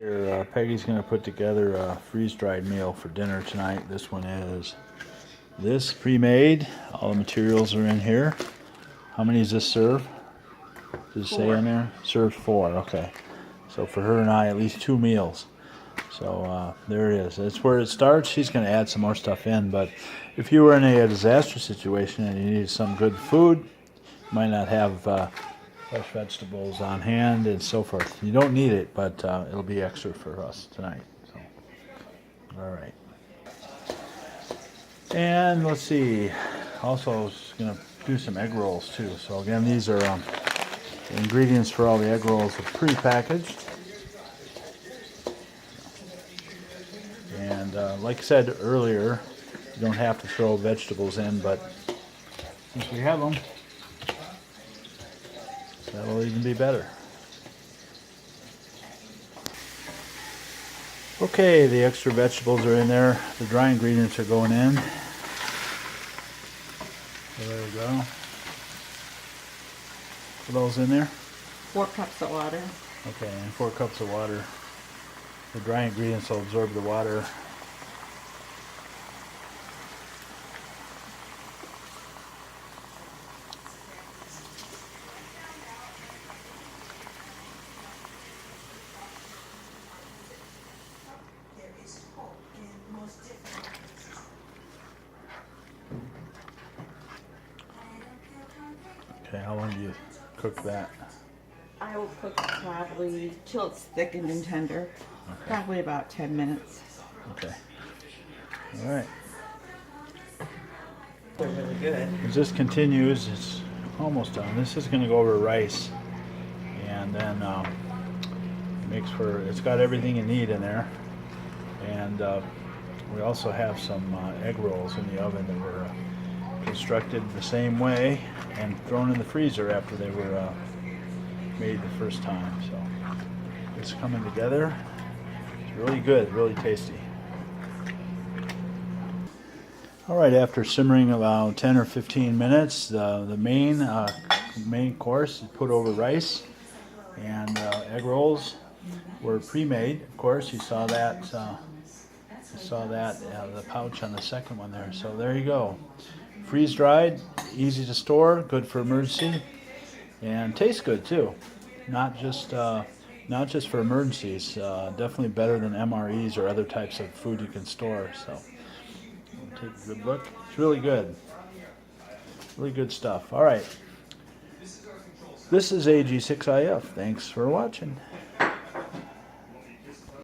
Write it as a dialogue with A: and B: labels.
A: Here, Peggy's going to put together a freeze-dried meal for dinner tonight. This one is this pre-made. All the materials are in here. How many does this serve? Does it say in there? Serves 4. Okay. So for her and I, at least 2 meals. So there it is. That's where it starts. She's going to add some more stuff in. But if you were in a disaster situation and you needed some good food, you might not have fresh vegetables on hand and so forth. You don't need it, but it'll be extra for us tonight. So, all right. And let's see. Also, I was going to do some egg rolls too. So again, these are the ingredients for all the egg rolls are pre-packaged. And like I said earlier, you don't have to throw vegetables in, but since we have them, that'll even be better. Okay, the extra vegetables are in there. The dry ingredients are going in. There we go. Put those in there.
B: 4 cups of water.
A: Okay, and 4 cups of water. The dry ingredients will absorb the water. Okay, how long do you cook that?
B: I will cook it probably till it's thickened and tender.
A: Okay.
B: Probably about 10 minutes.
A: Okay. All right.
B: They're really good.
A: As this continues, it's almost done. This is going to go over rice, and then makes for. It's got everything you need in there, and we also have some egg rolls in the oven that were constructed the same way and thrown in the freezer after they were made the first time. So it's coming together. It's really good, really tasty. All right, after simmering about 10 or 15 minutes, the main course is put over rice, and egg rolls were pre-made. Of course, you saw that. The pouch on the second one there. So there you go. Freeze-dried, easy to store, good for emergency, and tastes good too. Not just for emergencies. Definitely better than MREs or other types of food you can store. So take a good look. It's really good. Really good stuff. All right. This is AG6IF. Thanks for watching.